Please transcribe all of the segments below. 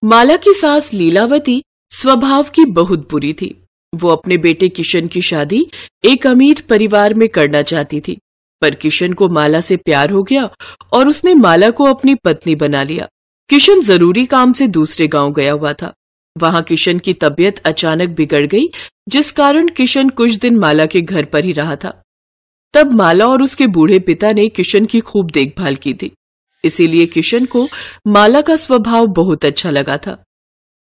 माला की सास लीलावती स्वभाव की बहुत बुरी थी। वो अपने बेटे किशन की शादी एक अमीर परिवार में करना चाहती थी, पर किशन को माला से प्यार हो गया और उसने माला को अपनी पत्नी बना लिया। किशन जरूरी काम से दूसरे गांव गया हुआ था। वहां किशन की तबीयत अचानक बिगड़ गई, जिस कारण किशन कुछ दिन माला के घर पर ही रहा था। तब माला और उसके बूढ़े पिता ने किशन की खूब देखभाल की थी, इसीलिए किशन को माला का स्वभाव बहुत अच्छा लगा था।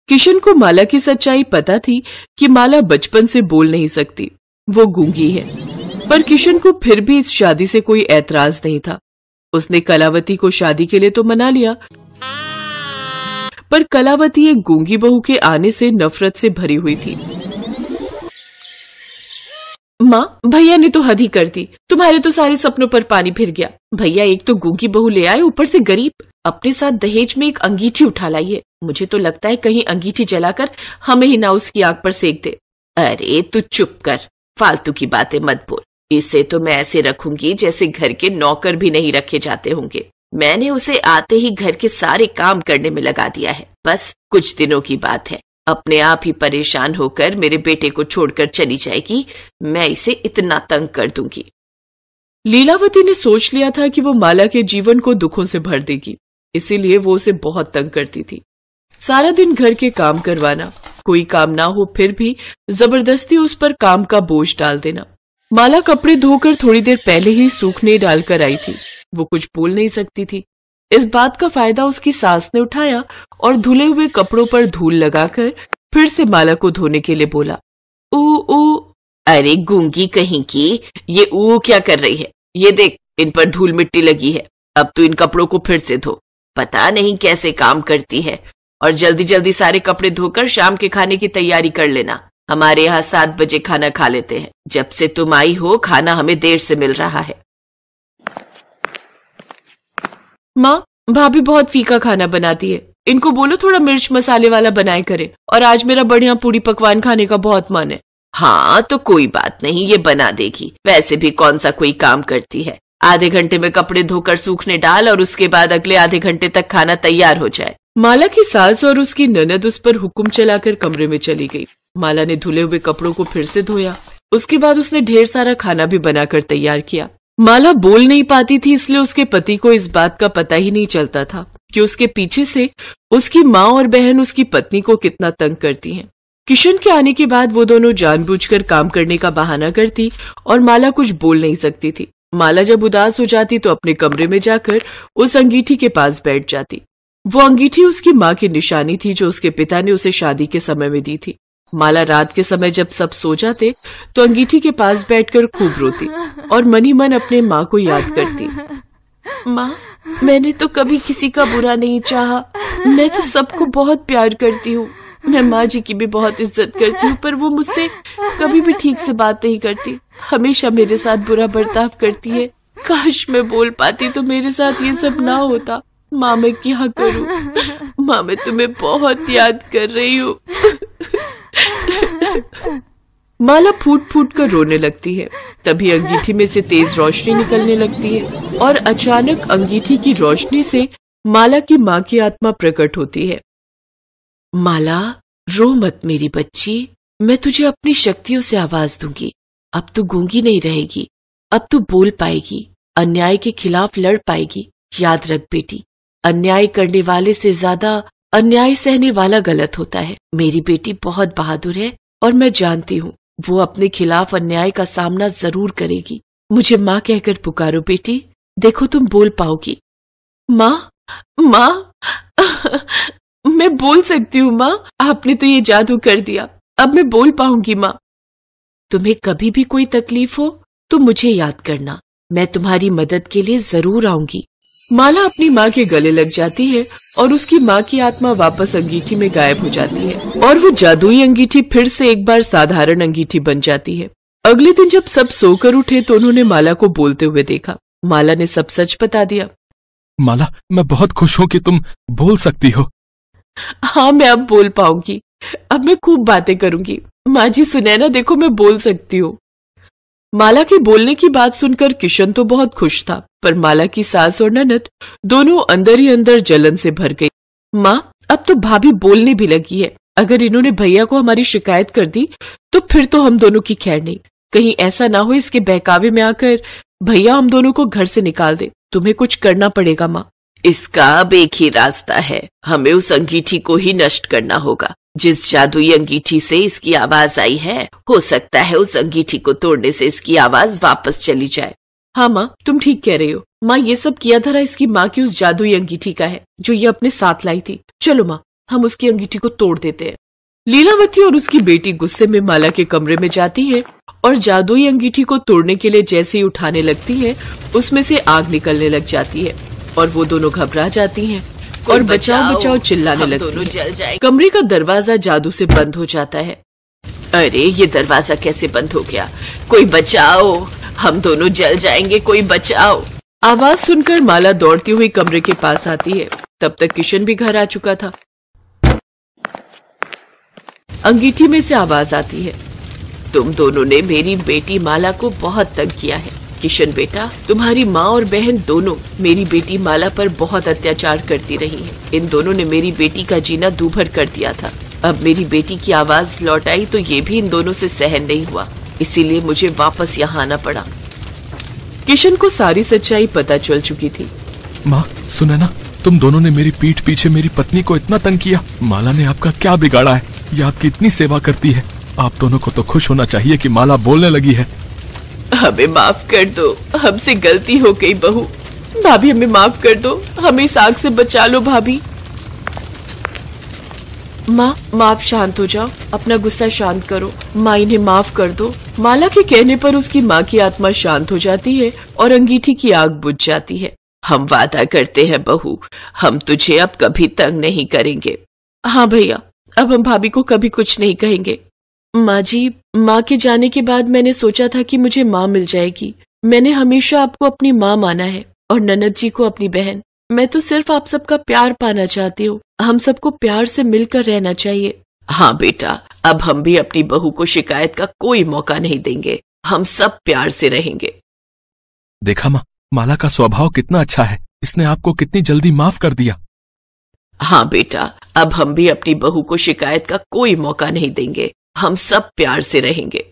किशन को माला की सच्चाई पता थी कि माला बचपन से बोल नहीं सकती, वो गूंगी है, पर किशन को फिर भी इस शादी से कोई ऐतराज नहीं था। उसने कलावती को शादी के लिए तो मना लिया, पर कलावती एक गूंगी बहू के आने से नफरत से भरी हुई थी। माँ, भैया ने तो हद ही कर दी, तुम्हारे तो सारे सपनों पर पानी फिर गया। भैया एक तो गूंगी बहू ले आए, ऊपर से गरीब, अपने साथ दहेज में एक अंगीठी उठा लाई है। मुझे तो लगता है कहीं अंगीठी जलाकर हमें ही ना उसकी आग पर सेक दे। अरे तू चुप कर, फालतू की बातें मत बोल। इसे तो मैं ऐसे रखूंगी जैसे घर के नौकर भी नहीं रखे जाते होंगे। मैंने उसे आते ही घर के सारे काम करने में लगा दिया है। बस कुछ दिनों की बात है, अपने आप ही परेशान होकर मेरे बेटे को छोड़कर चली जाएगी। मैं इसे इतना तंग कर दूंगी। लीलावती ने सोच लिया था कि वो माला के जीवन को दुखों से भर देगी, इसीलिए वो उसे बहुत तंग करती थी। सारा दिन घर के काम करवाना, कोई काम ना हो फिर भी जबरदस्ती उस पर काम का बोझ डाल देना। माला कपड़े धोकर थोड़ी देर पहले ही सूखने डालकर आई थी। वो कुछ बोल नहीं सकती थी। इस बात का फायदा उसकी सास ने उठाया और धुले हुए कपड़ों पर धूल लगाकर फिर से माला को धोने के लिए बोला। ऊ ऊ, अरे गूंगी कहीं की, ये ऊ क्या कर रही है? ये देख, इन पर धूल मिट्टी लगी है। अब तू इन कपड़ों को फिर से धो। पता नहीं कैसे काम करती है। और जल्दी जल्दी सारे कपड़े धोकर शाम के खाने की तैयारी कर लेना। हमारे यहाँ 7 बजे खाना खा लेते हैं। जब से तुम आई हो खाना हमें देर से मिल रहा है। माँ, भाभी बहुत फीका खाना बनाती है, इनको बोलो थोड़ा मिर्च मसाले वाला बनाए करे। और आज मेरा बढ़िया पूरी पकवान खाने का बहुत मन है। हाँ तो कोई बात नहीं, ये बना देगी। वैसे भी कौन सा कोई काम करती है। आधे घंटे में कपड़े धोकर सूखने डाल और उसके बाद अगले आधे घंटे तक खाना तैयार हो जाए। माला की सास और उसकी ननद उस पर हुक्म चलाकर कमरे में चली गई। माला ने धुले हुए कपड़ों को फिर से धोया। उसके बाद उसने ढेर सारा खाना भी बनाकर तैयार किया। माला बोल नहीं पाती थी, इसलिए उसके पति को इस बात का पता ही नहीं चलता था कि उसके पीछे से उसकी माँ और बहन उसकी पत्नी को कितना तंग करती हैं। किशन के आने के बाद वो दोनों जानबूझकर काम करने का बहाना करती और माला कुछ बोल नहीं सकती थी। माला जब उदास हो जाती तो अपने कमरे में जाकर उस अंगीठी के पास बैठ जाती। वो अंगीठी उसकी माँ की निशानी थी जो उसके पिता ने उसे शादी के समय में दी थी। माला रात के समय जब सब सो जाते तो अंगीठी के पास बैठकर खूब रोती और मनी मन अपने माँ को याद करती। माँ, मैंने तो कभी किसी का बुरा नहीं चाहा। मैं तो सबको बहुत प्यार करती हूँ। मैं माँ जी की भी बहुत इज्जत करती हूँ, पर वो मुझसे कभी भी ठीक से बात नहीं करती। हमेशा मेरे साथ बुरा बर्ताव करती है। काश मैं बोल पाती तो मेरे साथ ये सब ना होता। माँ, मैं क्या करूँ? माँ, मैं तुम्हें बहुत याद कर रही हूँ। माला फूट फूट कर रोने लगती है। तभी अंगीठी में से तेज रोशनी निकलने लगती है और अचानक अंगीठी की रोशनी से माला की माँ की आत्मा प्रकट होती है। माला, रो मत मेरी बच्ची, मैं तुझे अपनी शक्तियों से आवाज दूंगी। अब तू गूंगी नहीं रहेगी, अब तू बोल पाएगी, अन्याय के खिलाफ लड़ पाएगी। याद रख बेटी, अन्याय करने वाले से ज्यादा अन्याय सहने वाला गलत होता है। मेरी बेटी बहुत बहादुर है और मैं जानती हूँ वो अपने खिलाफ अन्याय का सामना जरूर करेगी। मुझे माँ कहकर पुकारो बेटी, देखो तुम बोल पाओगी। माँ, माँ, मैं बोल सकती हूँ माँ, आपने तो ये जादू कर दिया, अब मैं बोल पाऊंगी माँ। तुम्हें कभी भी कोई तकलीफ हो तो मुझे याद करना, मैं तुम्हारी मदद के लिए जरूर आऊंगी। माला अपनी माँ के गले लग जाती है और उसकी माँ की आत्मा वापस अंगीठी में गायब हो जाती है और वो जादुई अंगीठी फिर से एक बार साधारण अंगीठी बन जाती है। अगले दिन जब सब सोकर उठे तो उन्होंने माला को बोलते हुए देखा। माला ने सब सच बता दिया। माला, मैं बहुत खुश हूँ कि तुम बोल सकती हो। हाँ, मैं अब बोल पाऊंगी। अब मैं खूब बातें करूंगी। माँ जी सुने ना, देखो मैं बोल सकती हूँ। माला के बोलने की बात सुनकर किशन तो बहुत खुश था, पर माला की सास और ननद दोनों अंदर ही अंदर जलन से भर गई। माँ, अब तो भाभी बोलने भी लगी है। अगर इन्होंने भैया को हमारी शिकायत कर दी तो फिर तो हम दोनों की खैर नहीं। कहीं ऐसा ना हो इसके बहकावे में आकर भैया हम दोनों को घर से निकाल दे। तुम्हें कुछ करना पड़ेगा माँ। इसका अब एक ही रास्ता है, हमें उस अंगीठी को ही नष्ट करना होगा। जिस जादुई अंगीठी से इसकी आवाज आई है, हो सकता है उस अंगीठी को तोड़ने से इसकी आवाज वापस चली जाए। हाँ माँ, तुम ठीक कह रही हो। माँ, ये सब किया धरा इसकी माँ की उस जादुई अंगीठी का है जो ये अपने साथ लाई थी। चलो माँ, हम उसकी अंगीठी को तोड़ देते हैं। लीलावती और उसकी बेटी गुस्से में माला के कमरे में जाती है और जादुई अंगीठी को तोड़ने के लिए जैसे ही उठाने लगती है, उसमें से आग निकलने लग जाती है और वो दोनों घबरा जाती हैं और बचाओ बचाओ चिल्लाने लगती हैं। कमरे का दरवाजा जादू से बंद हो जाता है। अरे ये दरवाजा कैसे बंद हो गया? कोई बचाओ, हम दोनों जल जाएंगे, कोई बचाओ। आवाज सुनकर माला दौड़ती हुई कमरे के पास आती है। तब तक किशन भी घर आ चुका था। अंगीठी में से आवाज आती है, तुम दोनों ने मेरी बेटी माला को बहुत तंग किया है। किशन बेटा, तुम्हारी माँ और बहन दोनों मेरी बेटी माला पर बहुत अत्याचार करती रही हैं। इन दोनों ने मेरी बेटी का जीना दूभर कर दिया था। अब मेरी बेटी की आवाज लौट आई तो ये भी इन दोनों से सहन नहीं हुआ, इसीलिए मुझे वापस यहाँ आना पड़ा। किशन को सारी सच्चाई पता चल चुकी थी। माँ सुने ना, तुम दोनों ने मेरी पीठ पीछे मेरी पत्नी को इतना तंग किया। माला ने आपका क्या बिगाड़ा है? ये आपकी इतनी सेवा करती है। आप दोनों को तो खुश होना चाहिए कि माला बोलने लगी है। हमें माफ कर दो, हमसे गलती हो गई बहू। भाभी हमें माफ कर दो, हमें इस आग से बचा लो भाभी। माँ आप शांत हो जाओ, अपना गुस्सा शांत करो। माँ इन्हें माफ कर दो। माला के कहने पर उसकी माँ की आत्मा शांत हो जाती है और अंगीठी की आग बुझ जाती है। हम वादा करते हैं बहू, हम तुझे अब कभी तंग नहीं करेंगे। हाँ भैया, अब हम भाभी को कभी कुछ नहीं कहेंगे। माँ जी, माँ के जाने के बाद मैंने सोचा था कि मुझे माँ मिल जाएगी। मैंने हमेशा आपको अपनी माँ माना है और ननद जी को अपनी बहन। मैं तो सिर्फ आप सबका प्यार पाना चाहती हूँ। हम सबको प्यार से मिलकर रहना चाहिए। हाँ बेटा, अब हम भी अपनी बहू को शिकायत का कोई मौका नहीं देंगे। हम सब प्यार से रहेंगे। देखा माँ, माला का स्वभाव कितना अच्छा है। इसने आपको कितनी जल्दी माफ कर दिया। हाँ बेटा, अब हम भी अपनी बहू को शिकायत का कोई मौका नहीं देंगे। हम सब प्यार से रहेंगे।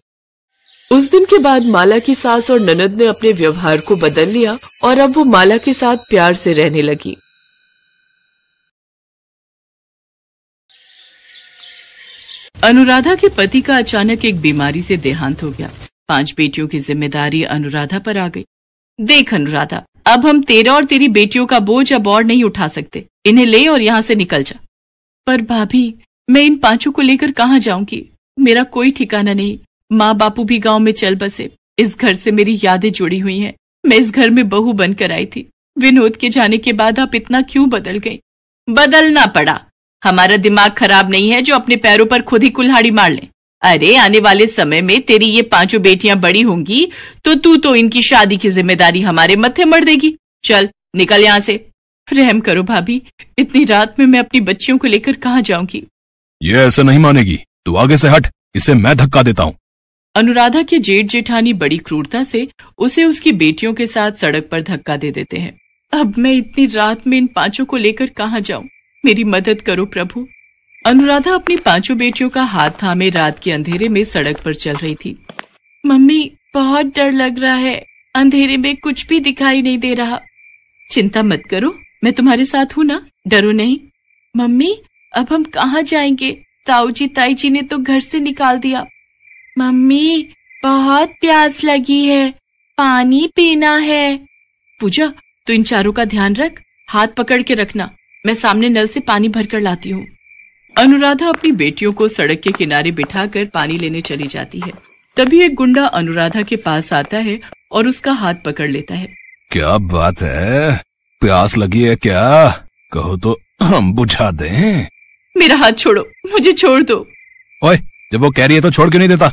उस दिन के बाद माला की सास और ननद ने अपने व्यवहार को बदल लिया और अब वो माला के साथ प्यार से रहने लगी। अनुराधा के पति का अचानक एक बीमारी से देहांत हो गया। 5 बेटियों की जिम्मेदारी अनुराधा पर आ गई। देख अनुराधा, अब हम तेरा और तेरी बेटियों का बोझ अब और नहीं उठा सकते। इन्हें ले और यहाँ से निकल जा। पर भाभी, मैं इन 5 को लेकर कहाँ जाऊंगी? मेरा कोई ठिकाना नहीं। माँ बापू भी गांव में चल बसे। इस घर से मेरी यादें जुड़ी हुई हैं। मैं इस घर में बहू बनकर आई थी। विनोद के जाने के बाद आप इतना क्यों बदल गई? बदलना पड़ा। हमारा दिमाग खराब नहीं है जो अपने पैरों पर खुद ही कुल्हाड़ी मार ले। अरे आने वाले समय में तेरी ये 5 बेटियां बड़ी होंगी तो तू तो इनकी शादी की जिम्मेदारी हमारे मत्थे मर देगी। चल निकल यहाँ से। रहम करो भाभी, इतनी रात में मैं अपनी बच्चियों को लेकर कहाँ जाऊंगी? ये ऐसे नहीं मानेगी। तू आगे से हट, इसे मैं धक्का देता हूँ। अनुराधा के जेठ जेठानी बड़ी क्रूरता से उसे उसकी बेटियों के साथ सड़क पर धक्का दे देते हैं। अब मैं इतनी रात में इन 5 को लेकर कहाँ जाऊं? मेरी मदद करो प्रभु। अनुराधा अपनी 5 बेटियों का हाथ थामे रात के अंधेरे में सड़क पर चल रही थी। मम्मी, बहुत डर लग रहा है। अंधेरे में कुछ भी दिखाई नहीं दे रहा। चिंता मत करो, मैं तुम्हारे साथ हूँ ना, डरो नहीं। मम्मी, अब हम कहाँ जाएंगे? ताऊ जी ताई जी ने तो घर से निकाल दिया। मम्मी, बहुत प्यास लगी है, पानी पीना है। पूजा, तू इन 4 का ध्यान रख, हाथ पकड़ के रखना। मैं सामने नल से पानी भरकर लाती हूँ। अनुराधा अपनी बेटियों को सड़क के किनारे बिठाकर पानी लेने चली जाती है। तभी एक गुंडा अनुराधा के पास आता है और उसका हाथ पकड़ लेता है। क्या बात है? प्यास लगी है क्या? कहो तो हम बुझा दें। मेरा हाथ छोड़ो, मुझे छोड़ दो। ओए, जब वो कह रही है तो छोड़ क्यों नहीं देता?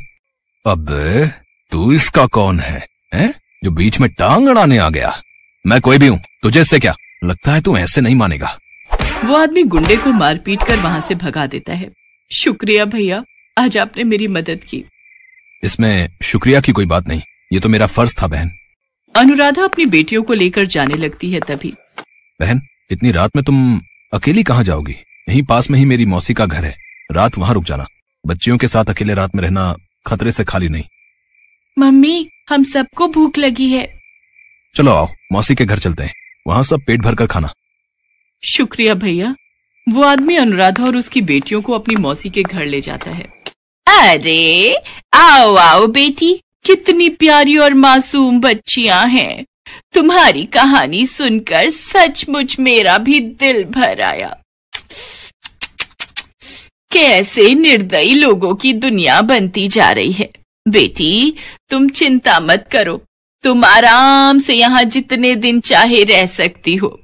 अबे तू इसका कौन है जो बीच में टांग अड़ाने आ गया? मैं कोई भी हूँ, तुझे इससे क्या? लगता है तू ऐसे नहीं मानेगा। वो आदमी गुंडे को मार पीट कर वहाँ से भगा देता है। शुक्रिया भैया, आज आपने मेरी मदद की। इसमें शुक्रिया की कोई बात नहीं, ये तो मेरा फर्ज था बहन। अनुराधा अपनी बेटियों को लेकर जाने लगती है। तभी बहन, इतनी रात में तुम अकेली कहाँ जाओगी? यहीं पास में ही मेरी मौसी का घर है, रात वहां रुक जाना। बच्चियों के साथ अकेले रात में रहना खतरे से खाली नहीं। मम्मी, हम सबको भूख लगी है। चलो आओ, मौसी के घर चलते हैं, वहां सब पेट भर कर खाना। शुक्रिया भैया। वो आदमी अनुराधा और उसकी बेटियों को अपनी मौसी के घर ले जाता है। अरे आओ आओ बेटी, कितनी प्यारी और मासूम बच्चियां हैं। तुम्हारी कहानी सुनकर सचमुच मेरा भी दिल भर आया। कैसे निर्दयी लोगों की दुनिया बनती जा रही है। बेटी, तुम चिंता मत करो, तुम आराम से यहाँ जितने दिन चाहे रह सकती हो।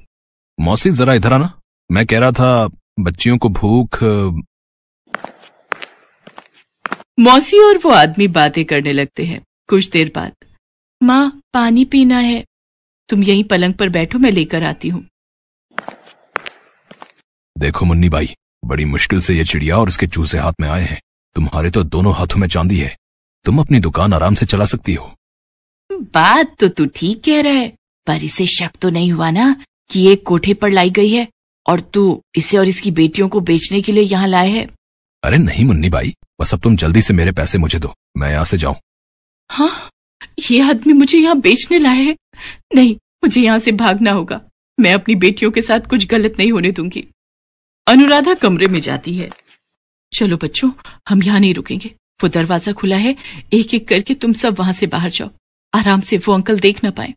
मौसी जरा इधर आना, मैं कह रहा था बच्चियों को भूख। मौसी और वो आदमी बातें करने लगते हैं। कुछ देर बाद, माँ पानी पीना है, तुम यहीं पलंग पर बैठो, मैं लेकर आती हूँ। देखो मुन्नी बाई, बड़ी मुश्किल से ये चिड़िया और इसके चूजे हाथ में आए हैं। तुम्हारे तो दोनों हाथों में चांदी है, तुम अपनी दुकान आराम से चला सकती हो। बात तो तू ठीक कह रहा है, पर इसे शक तो नहीं हुआ ना कि एक कोठे पर लाई गई है और तू इसे और इसकी बेटियों को बेचने के लिए यहाँ लाए है? अरे नहीं मुन्नी बाई, बस अब तुम जल्दी से मेरे पैसे मुझे दो, मैं यहाँ से जाऊं। हाँ, ये आदमी मुझे यहाँ बेचने लाए है। नहीं, मुझे यहाँ से भागना होगा। मैं अपनी बेटियों के साथ कुछ गलत नहीं होने दूंगी। अनुराधा कमरे में जाती है। चलो बच्चों, हम यहाँ नहीं रुकेंगे, वो दरवाजा खुला है, एक एक करके तुम सब वहां से बाहर जाओ, आराम से, वो अंकल देख न पाए।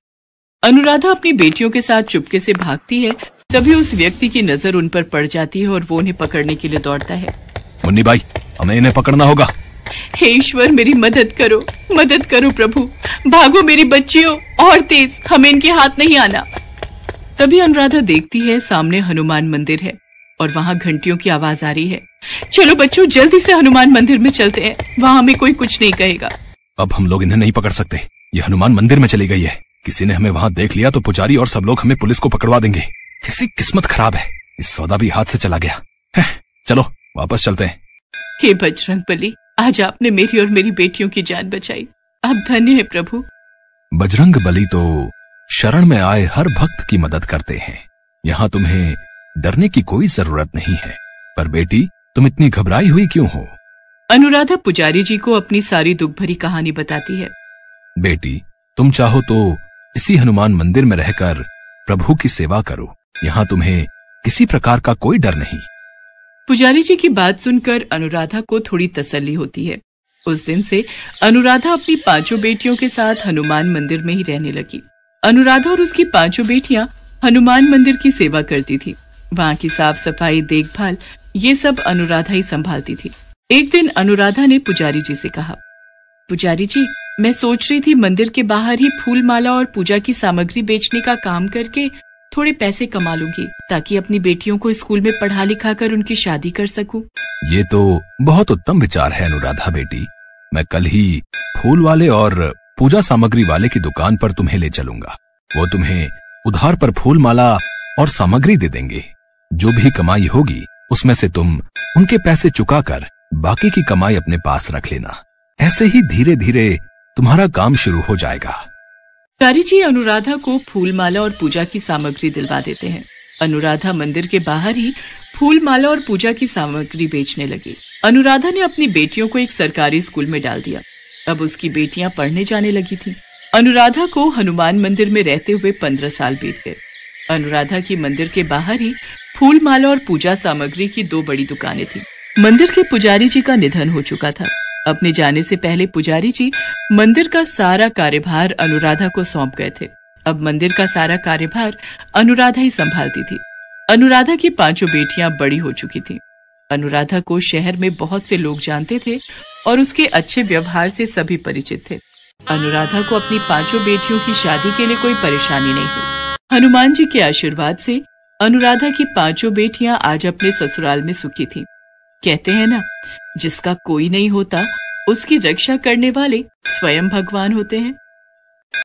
अनुराधा अपनी बेटियों के साथ चुपके से भागती है, तभी उस व्यक्ति की नजर उन पर पड़ जाती है और वो उन्हें पकड़ने के लिए दौड़ता है। मुन्नी बाई, हमें इन्हें पकड़ना होगा। हे ईश्वर, मेरी मदद करो प्रभु, भागो मेरी बच्चियों, और तेज, हमें इनके हाथ नहीं आना। तभी अनुराधा देखती है सामने हनुमान मंदिर है और वहां घंटियों की आवाज आ रही है। चलो बच्चों, जल्दी से हनुमान मंदिर में चलते हैं, वहां हमें कोई कुछ नहीं कहेगा। अब हम लोग इन्हें नहीं पकड़ सकते, ये हनुमान मंदिर में चली गई है। किसी ने हमें वहां देख लिया तो पुजारी और सब लोग हमें पुलिस को पकड़वा देंगे। कैसी किस्मत खराब है, इस सौदा भी हाथ से चला गया है। चलो वापस चलते हैं। हे बजरंगबली, आज आपने मेरी और मेरी बेटियों की जान बचाई, आप धन्य है प्रभु। बजरंग बली तो शरण में आए हर भक्त की मदद करते हैं, यहाँ तुम्हें डरने की कोई जरूरत नहीं है। पर बेटी, तुम इतनी घबराई हुई क्यों हो? अनुराधा पुजारी जी को अपनी सारी दुख भरी कहानी बताती है। बेटी, तुम चाहो तो इसी हनुमान मंदिर में रहकर प्रभु की सेवा करो, यहाँ तुम्हें किसी प्रकार का कोई डर नहीं। पुजारी जी की बात सुनकर अनुराधा को थोड़ी तसल्ली होती है। उस दिन से अनुराधा अपनी 5 बेटियों के साथ हनुमान मंदिर में ही रहने लगी। अनुराधा और उसकी 5 बेटियां हनुमान मंदिर की सेवा करती थी। वहां की साफ सफाई, देखभाल, ये सब अनुराधा ही संभालती थी। एक दिन अनुराधा ने पुजारी जी से कहा, पुजारी जी, मैं सोच रही थी मंदिर के बाहर ही फूल माला और पूजा की सामग्री बेचने का काम करके थोड़े पैसे कमा लूंगी, ताकि अपनी बेटियों को स्कूल में पढ़ा लिखा कर उनकी शादी कर सकूं। ये तो बहुत उत्तम विचार है अनुराधा बेटी, मैं कल ही फूल वाले और पूजा सामग्री वाले की दुकान पर तुम्हें ले चलूंगा। वो तुम्हें उधार पर फूल माला और सामग्री दे देंगे। जो भी कमाई होगी उसमें से तुम उनके पैसे चुकाकर बाकी की कमाई अपने पास रख लेना। ऐसे ही धीरे धीरे तुम्हारा काम शुरू हो जाएगा। पुजारी जी अनुराधा को फूल माला और पूजा की सामग्री दिलवा देते हैं। अनुराधा मंदिर के बाहर ही फूल माला और पूजा की सामग्री बेचने लगी। अनुराधा ने अपनी बेटियों को एक सरकारी स्कूल में डाल दिया। अब उसकी बेटियां पढ़ने जाने लगी थीं। अनुराधा को हनुमान मंदिर में रहते हुए 15 साल बीत गए। अनुराधा की मंदिर के बाहर ही फूल माला और पूजा सामग्री की 2 बड़ी दुकानें थीं। मंदिर के पुजारी जी का निधन हो चुका था। अपने जाने से पहले पुजारी जी मंदिर का सारा कार्यभार अनुराधा को सौंप गए थे। अब मंदिर का सारा कार्यभार अनुराधा ही संभालती थी। अनुराधा की 5 बेटियां बड़ी हो चुकी थीं। अनुराधा को शहर में बहुत से लोग जानते थे और उसके अच्छे व्यवहार से सभी परिचित थे। अनुराधा को अपनी 5 बेटियों की शादी के लिए कोई परेशानी नहीं हुई। हनुमान जी के आशीर्वाद से अनुराधा की 5 बेटियां आज अपने ससुराल में सुखी थीं। कहते हैं ना, जिसका कोई नहीं होता उसकी रक्षा करने वाले स्वयं भगवान होते हैं।